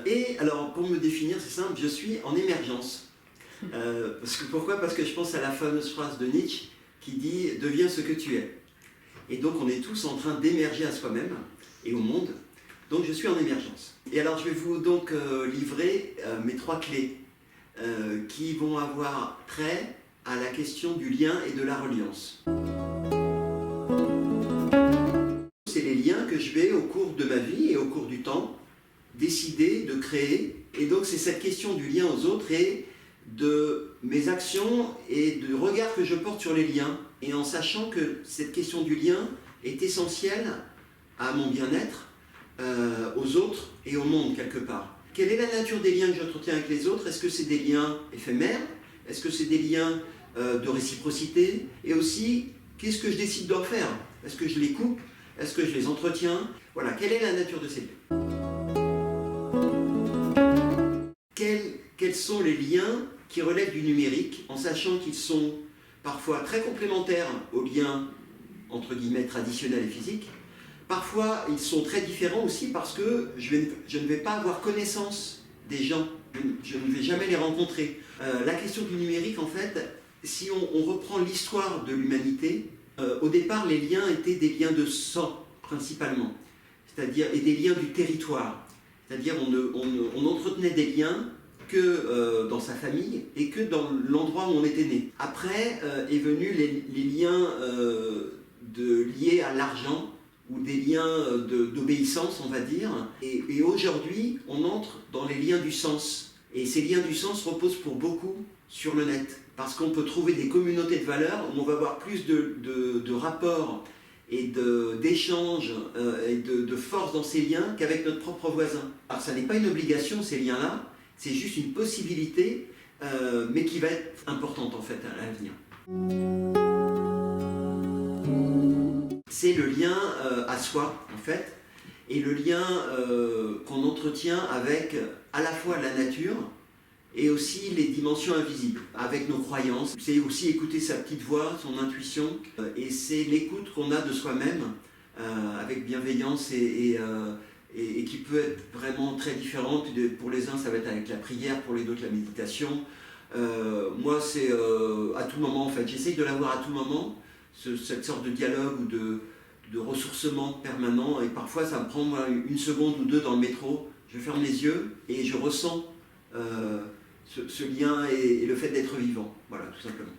Et alors, pour me définir, c'est simple, je suis en émergence. Pourquoi? Parce que je pense à la fameuse phrase de Nietzsche qui dit « Deviens ce que tu es ». Et donc, on est tous en train d'émerger à soi-même et au monde. Donc, je suis en émergence. Et alors, je vais vous donc livrer mes 3 clés qui vont avoir trait à la question du lien et de la reliance. C'est les liens que je vais, au cours de ma vie et au cours du temps, décider de créer. Et donc, c'est cette question du lien aux autres et de mes actions et du regard que je porte sur les liens. Et en sachant que cette question du lien est essentielle à mon bien-être, aux autres et au monde, quelque part. Quelle est la nature des liens que j'entretiens avec les autres? Est-ce que c'est des liens éphémères? Est-ce que c'est des liens de réciprocité? Et aussi, qu'est-ce que je décide d'en faire? Est-ce que je les coupe? Est-ce que je les entretiens? Voilà, quelle est la nature de ces liens? Quels sont les liens qui relèvent du numérique, en sachant qu'ils sont parfois très complémentaires aux liens, entre guillemets, traditionnels et physiques. Parfois, ils sont très différents aussi parce que je ne vais pas avoir connaissance des gens, je ne vais jamais les rencontrer. La question du numérique, en fait, si on reprend l'histoire de l'humanité, au départ, les liens étaient des liens de sang, principalement, c'est-à-dire, et des liens du territoire. C'est-à-dire, on entretenait des liens que dans sa famille et que dans l'endroit où on était né. Après est venu les liens liés à l'argent, ou des liens d'obéissance, on va dire. Et aujourd'hui, on entre dans les liens du sens. Et ces liens du sens reposent pour beaucoup sur le net. Parce qu'on peut trouver des communautés de valeurs où on va avoir plus de rapports et d'échanges et de force dans ces liens qu'avec notre propre voisin. Alors ça n'est pas une obligation, ces liens-là, c'est juste une possibilité, mais qui va être importante en fait à l'avenir. C'est le lien à soi, en fait, et le lien qu'on entretient avec à la fois la nature et aussi les dimensions invisibles, avec nos croyances. C'est aussi écouter sa petite voix, son intuition, et c'est l'écoute qu'on a de soi-même avec bienveillance et qui peut être vraiment très différente. Pour les uns, ça va être avec la prière, pour les autres, la méditation. Moi, c'est à tout moment, en fait. J'essaye de l'avoir à tout moment, cette sorte de dialogue ou de ressourcement permanent, et parfois ça me prend une seconde ou deux dans le métro, je ferme les yeux et je ressens ce lien et le fait d'être vivant, voilà, tout simplement.